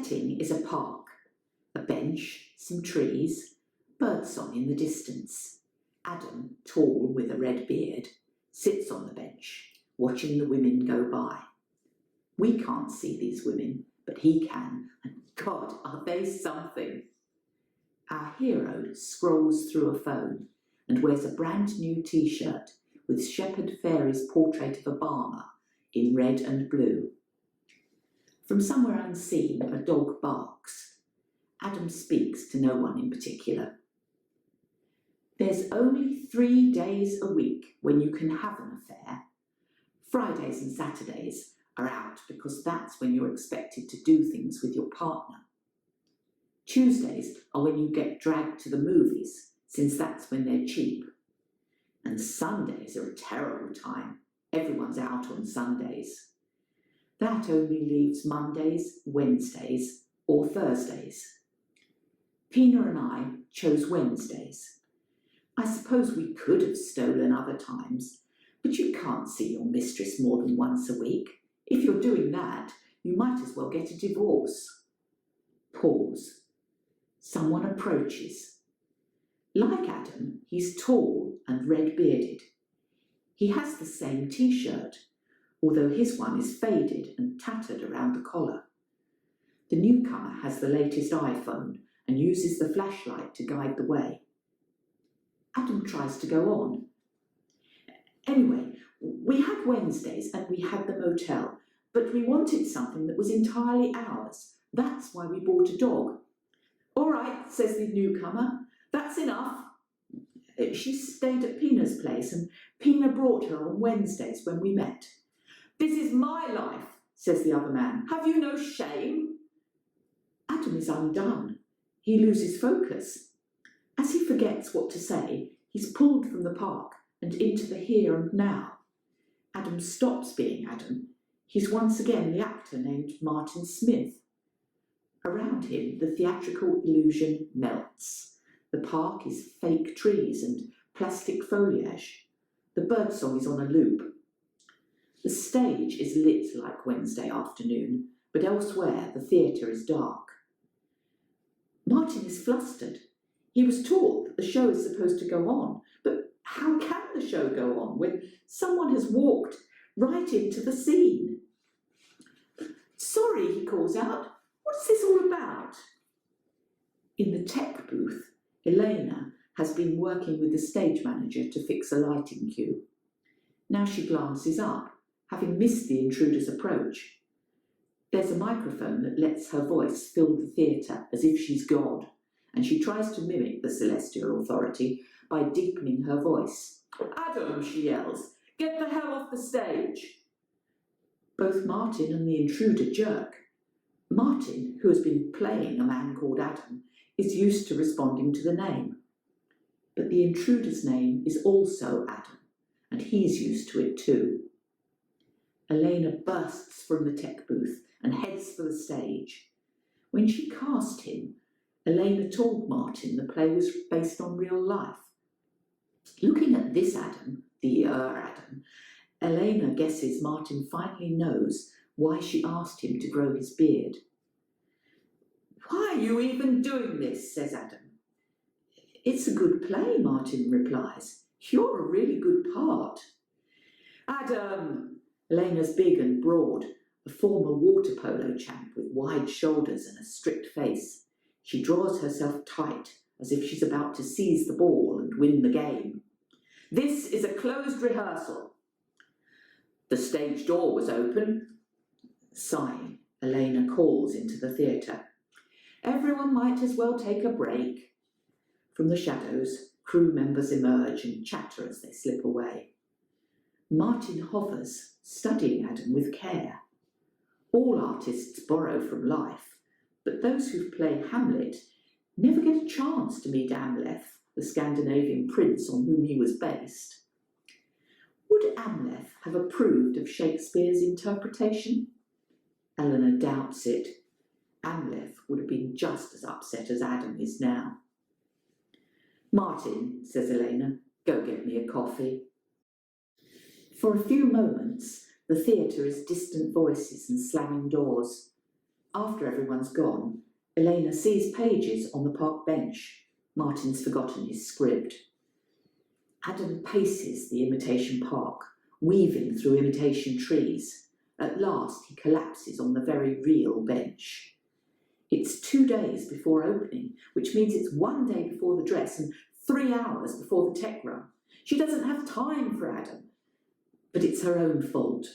setting is a park, a bench, some trees, birdsong in the distance. Adam, tall with a red beard, sits on the bench, watching the women go by. We can't see these women, but he can, and God, are they something! Our hero scrolls through a phone and wears a brand new t-shirt with Shepherd Fairy's portrait of Obama in red and blue. From somewhere unseen, a dog barks. Adam speaks to no one in particular. There's only 3 days a week when you can have an affair. Fridays and Saturdays are out because that's when you're expected to do things with your partner. Tuesdays are when you get dragged to the movies, since that's when they're cheap. And Sundays are a terrible time. Everyone's out on Sundays. That only leaves Mondays, Wednesdays, or Thursdays. Pina and I chose Wednesdays. I suppose we could have stolen other times, but you can't see your mistress more than once a week. If you're doing that, you might as well get a divorce. Pause. Someone approaches. Like Adam, he's tall and red-bearded. He has the same t-shirt, although his one is faded and tattered around the collar. The newcomer has the latest iPhone and uses the flashlight to guide the way. Adam tries to go on. Anyway, we had Wednesdays and we had the motel, but we wanted something that was entirely ours. That's why we bought a dog. All right, says the newcomer, that's enough. She stayed at Pina's place and Pina brought her on Wednesdays when we met. This is my life, says the other man. Have you no shame? Adam is undone. He loses focus. As he forgets what to say, he's pulled from the park and into the here and now. Adam stops being Adam. He's once again the actor named Martin Smith. Around him, the theatrical illusion melts. The park is fake trees and plastic foliage. The birdsong is on a loop. The stage is lit like Wednesday afternoon, but elsewhere the theatre is dark. Martin is flustered. He was taught that the show is supposed to go on, but how can the show go on when someone has walked right into the scene? Sorry, he calls out. What's this all about? In the tech booth, Elena has been working with the stage manager to fix a lighting cue. Now she glances up, having missed the intruder's approach. There's a microphone that lets her voice fill the theatre as if she's God, and she tries to mimic the celestial authority by deepening her voice. Adam, she yells, get the hell off the stage. Both Martin and the intruder jerk. Martin, who has been playing a man called Adam, is used to responding to the name. But the intruder's name is also Adam, and he's used to it too. Elena bursts from the tech booth and heads for the stage. When she cast him, Elena told Martin the play was based on real life. Looking at this Adam, the Adam, Elena guesses Martin finally knows why she asked him to grow his beard. Why are you even doing this? Says Adam. It's a good play, Martin replies. You're a really good part. Adam! Elena's big and broad, a former water polo champ with wide shoulders and a strict face. She draws herself tight, as if she's about to seize the ball and win the game. This is a closed rehearsal. The stage door was open. Sighing, Elena calls into the theatre. Everyone might as well take a break. From the shadows, crew members emerge and chatter as they slip away. Martin hovers, studying Adam with care. All artists borrow from life, but those who play Hamlet never get a chance to meet Amleth, the Scandinavian prince on whom he was based. Would Amleth have approved of Shakespeare's interpretation? Eleanor doubts it. Amleth would have been just as upset as Adam is now. Martin, says Elena, go get me a coffee. For a few moments, the theatre is distant voices and slamming doors. After everyone's gone, Elena sees pages on the park bench. Martin's forgotten his script. Adam paces the imitation park, weaving through imitation trees. At last he collapses on the very real bench. It's 2 days before opening, which means it's 1 day before the dress and 3 hours before the tech run. She doesn't have time for Adam. But it's her own fault.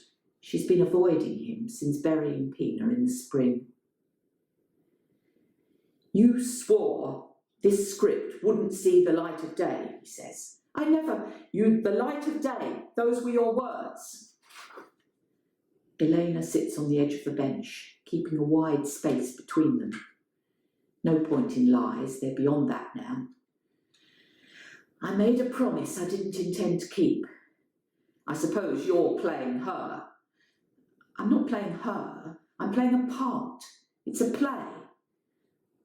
She's been avoiding him since burying Pina in the spring. "You swore this script wouldn't see the light of day," he says. "I never, the light of day, those were your words." Elena sits on the edge of the bench, keeping a wide space between them. No point in lies, they're beyond that now. "I made a promise I didn't intend to keep. I suppose you're playing her." "I'm not playing her, I'm playing a part. It's a play."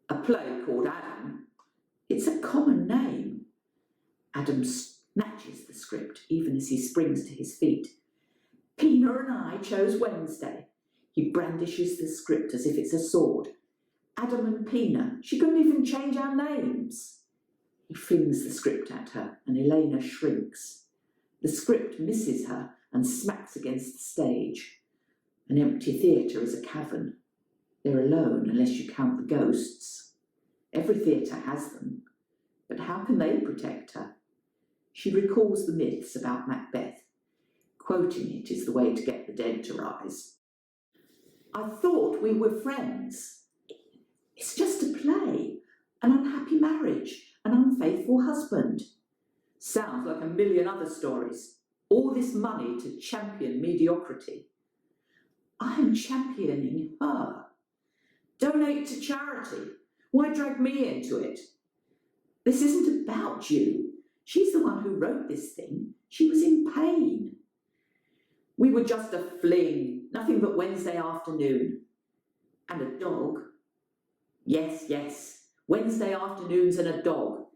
"A play called Adam?" "It's a common name." Adam snatches the script even as he springs to his feet. "Pina and I chose Wednesday." He brandishes the script as if it's a sword. "Adam and Pina, she couldn't even change our names." He flings the script at her and Elena shrinks. The script misses her and smacks against the stage. An empty theatre is a cavern. They're alone unless you count the ghosts. Every theatre has them, but how can they protect her? She recalls the myths about Macbeth. Quoting it is the way to get the dead to rise. "I thought we were friends." "It's just a play, an unhappy marriage, an unfaithful husband." "Sounds like a million other stories. All this money to champion mediocrity." "I'm championing her." "Donate to charity. Why drag me into it?" "This isn't about you. She's the one who wrote this thing. She was in pain." "We were just a fling, nothing but Wednesday afternoon." "And a dog." Yes, Wednesday afternoons and a dog.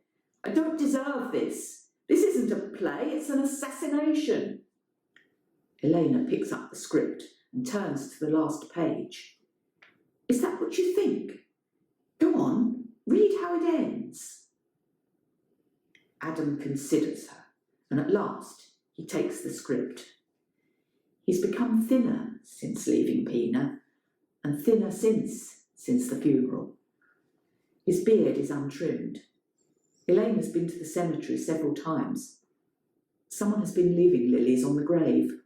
"I don't deserve this. This isn't a play, it's an assassination." Elena picks up the script and turns to the last page. "Is that what you think? Go on, read how it ends." Adam considers her, and at last he takes the script. He's become thinner since leaving Pina, and thinner since the funeral. His beard is untrimmed. Elena's been to the cemetery several times. Someone has been leaving lilies on the grave.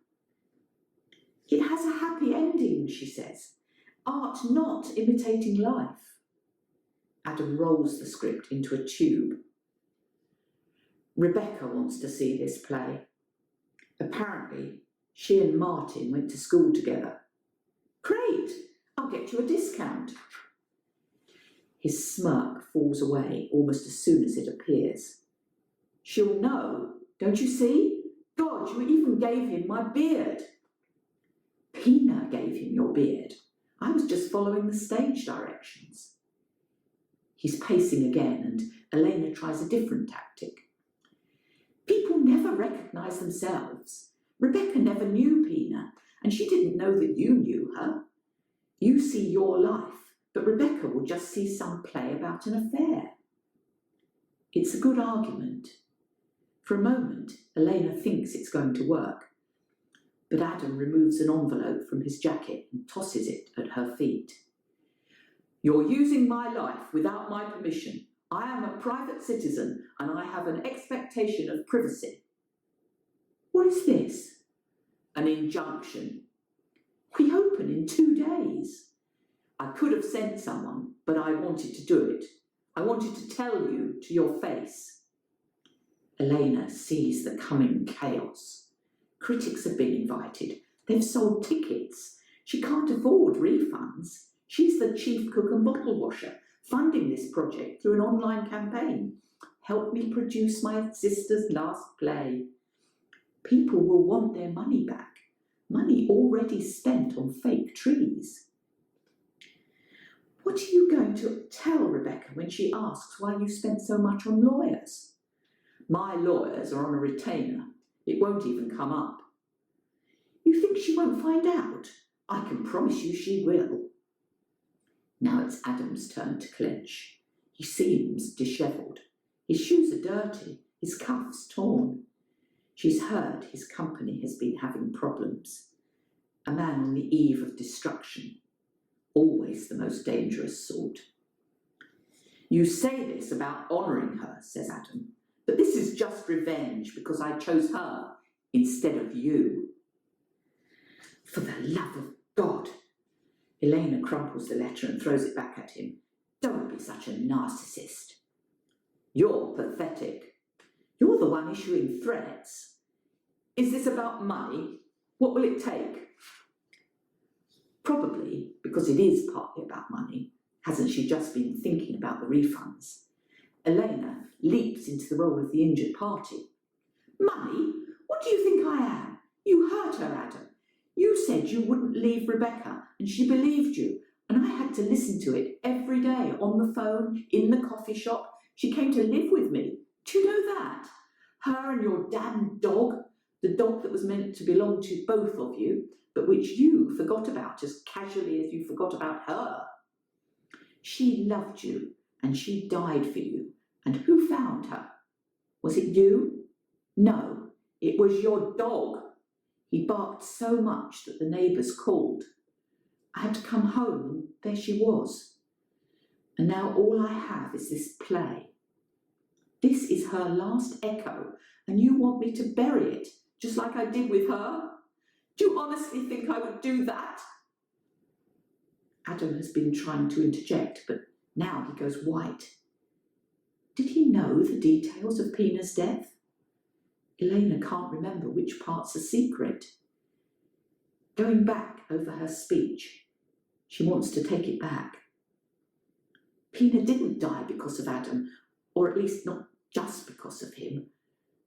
"It has a happy ending," she says. "Art not imitating life." Adam rolls the script into a tube. Rebecca wants to see this play. Apparently, she and Martin went to school together. "Great! I'll get you a discount." His smirk falls away almost as soon as it appears. "She'll know, don't you see? God, you even gave him my beard." "Pina gave him your beard. I was just following the stage directions." He's pacing again, and Elena tries a different tactic. "People never recognise themselves. Rebecca never knew Pina, and she didn't know that you knew her. You see your life, but Rebecca will just see some play about an affair." It's a good argument. For a moment, Elena thinks it's going to work, but Adam removes an envelope from his jacket and tosses it at her feet. "You're using my life without my permission. I am a private citizen and I have an expectation of privacy." "What is this?" "An injunction." "We open in 2 days." "I could have sent someone, but I wanted to do it. I wanted to tell you to your face." Elena sees the coming chaos. Critics have been invited. They've sold tickets. She can't afford refunds. She's the chief cook and bottle washer, funding this project through an online campaign. "Help me produce my sister's last play." People will want their money back. Money already spent on fake trees. "What are you going to tell Rebecca when she asks why you spent so much on lawyers?" "My lawyers are on a retainer. It won't even come up." "You think she won't find out?" "I can promise you she will." Now it's Adam's turn to clench. He seems dishevelled. His shoes are dirty, his cuffs torn. She's heard his company has been having problems. A man on the eve of destruction, always the most dangerous sort. You say this about honouring her, says Adam, but this is just revenge because I chose her instead of you. For the love of God! Elena crumples the letter and throws it back at him. Don't be such a narcissist. You're pathetic. You're the one issuing threats. Is this about money? What will it take? Probably because it is partly about money. Hasn't she just been thinking about the refunds? Elena leaps into the role of the injured party. Money? What do you think I am? You hurt her, Adam. You said you wouldn't leave Rebecca, and she believed you, and I had to listen to it every day, on the phone, in the coffee shop. She came to live with me. Do you know that? Her and your damned dog, the dog that was meant to belong to both of you, but which you forgot about as casually as you forgot about her. She loved you, and she died for you. And who found her? Was it you? No, it was your dog. He barked so much that the neighbours called. I had to come home, and there she was. And now all I have is this play. This is her last echo, and you want me to bury it, just like I did with her? Do you honestly think I would do that? Adam has been trying to interject, but now he goes white. Did he know the details of Pina's death? Elena can't remember which part's a secret. Going back over her speech, she wants to take it back. Pina didn't die because of Adam, or at least not just because of him.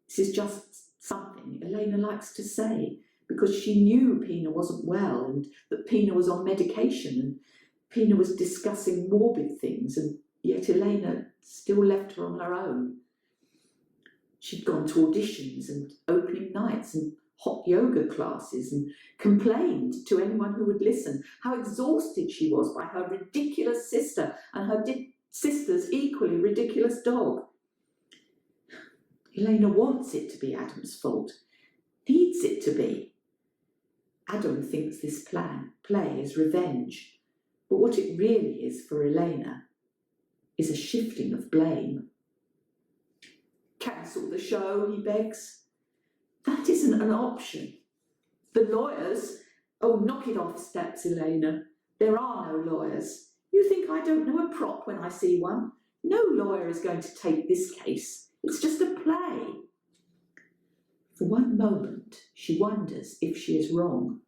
This is just something Elena likes to say, because she knew Pina wasn't well and that Pina was on medication and Pina was discussing morbid things, and yet Elena still left her on her own. She'd gone to auditions and opening nights and hot yoga classes and complained to anyone who would listen how exhausted she was by her ridiculous sister and her sister's equally ridiculous dog. Elena wants it to be Adam's fault, needs it to be. Adam thinks this play is revenge, but what it really is for Elena is a shifting of blame. Cancel the show, he begs. That isn't an option. The lawyers? Oh, knock it off, steps Elena. There are no lawyers. You think I don't know a prop when I see one? No lawyer is going to take this case. It's just a play. For one moment, she wonders if she is wrong.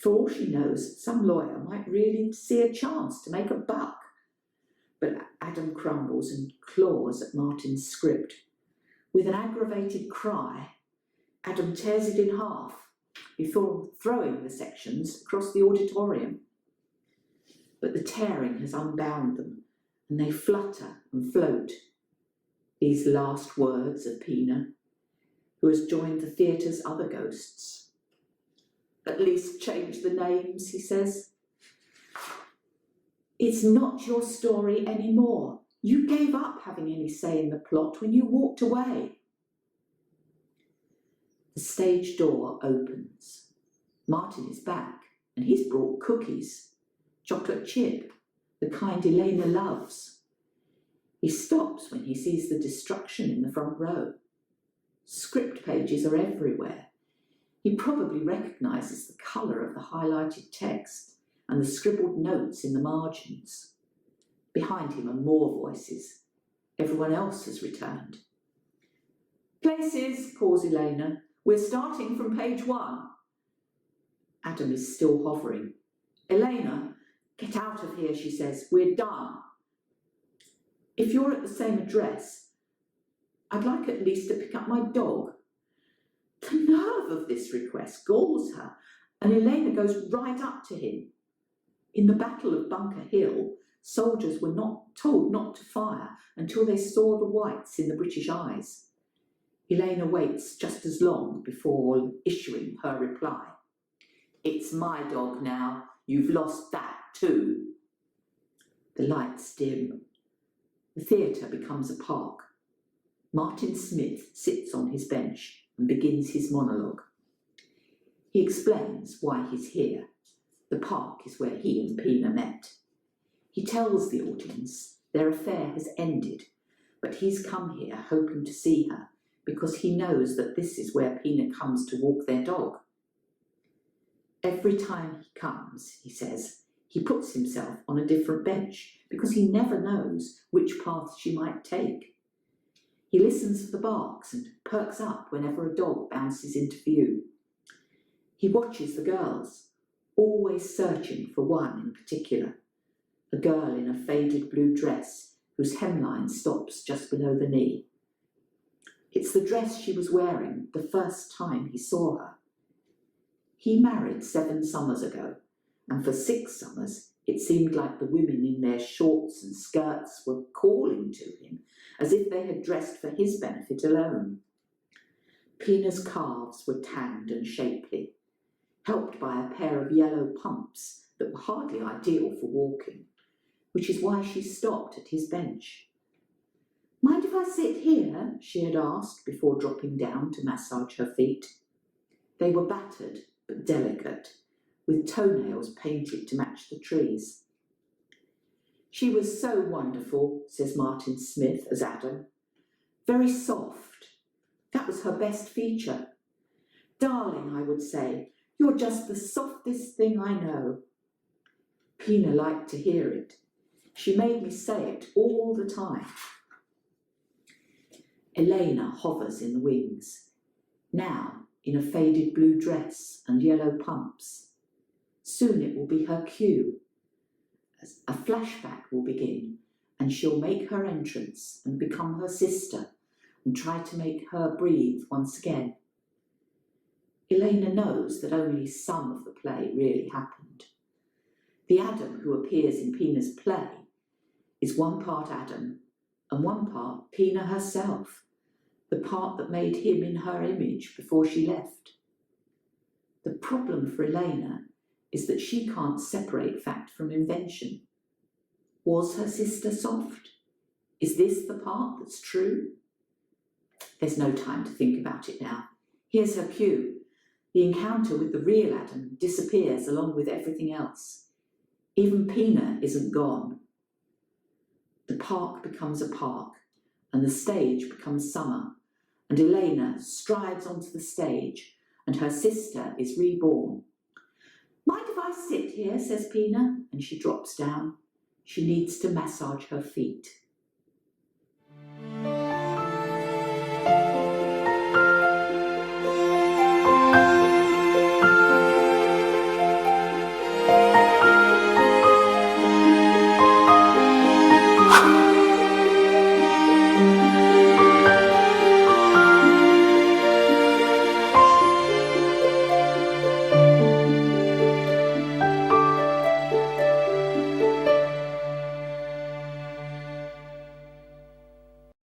For all she knows, some lawyer might really see a chance to make a buck. But Adam crumbles and claws at Martin's script. With an aggravated cry, Adam tears it in half before throwing the sections across the auditorium. But the tearing has unbound them, and they flutter and float. These last words of Pina, who has joined the theatre's other ghosts. At least change the names, he says. It's not your story anymore. You gave up having any say in the plot when you walked away. The stage door opens. Martin is back, and he's brought cookies, chocolate chip, the kind Elena loves. He stops when he sees the destruction in the front row. Script pages are everywhere. He probably recognises the colour of the highlighted text and the scribbled notes in the margins. Behind him are more voices. Everyone else has returned. Places, calls Elena. We're starting from page 1. Adam is still hovering. Elena, get out of here, she says. We're done. If you're at the same address, I'd like at least to pick up my dog. The nerve of this request galls her, and Elena goes right up to him. In the Battle of Bunker Hill, soldiers were not told not to fire until they saw the whites in the British eyes. Elena waits just as long before issuing her reply. It's my dog now. You've lost that too. The lights dim. The theatre becomes a park. Martin Smith sits on his bench and begins his monologue. He explains why he's here. The park is where he and Pina met. He tells the audience their affair has ended, but he's come here hoping to see her because he knows that this is where Pina comes to walk their dog. Every time he comes, he says, he puts himself on a different bench because he never knows which path she might take. He listens for the barks and perks up whenever a dog bounces into view. He watches the girls, always searching for one in particular, a girl in a faded blue dress whose hemline stops just below the knee. It's the dress she was wearing the first time he saw her. He married 7 summers ago, and for 6 summers it seemed like the women in their shorts and skirts were calling to him as if they had dressed for his benefit alone. Pina's calves were tanned and shapely, helped by a pair of yellow pumps that were hardly ideal for walking, which is why she stopped at his bench. "Mind if I sit here?" she had asked before dropping down to massage her feet. They were battered but delicate, with toenails painted to match the trees. "She was so wonderful," says Martin Smith as Adam. "Very soft. That was her best feature. Darling, I would say, you're just the softest thing I know." Pina liked to hear it. She made me say it all the time. Elena hovers in the wings, now in a faded blue dress and yellow pumps. Soon it will be her cue. A flashback will begin, and she'll make her entrance and become her sister and try to make her breathe once again. Elena knows that only some of the play really happened. The Adam who appears in Pina's play is one part Adam and one part Pina herself, the part that made him in her image before she left. The problem for Elena is that she can't separate fact from invention. Was her sister soft? Is this the part that's true? There's no time to think about it now. Here's her cue. The encounter with the real Adam disappears along with everything else. Even Pina isn't gone. The park becomes a park, and the stage becomes summer, and Elena strides onto the stage, and her sister is reborn. "Mind if I sit here?" says Pina, and she drops down. She needs to massage her feet.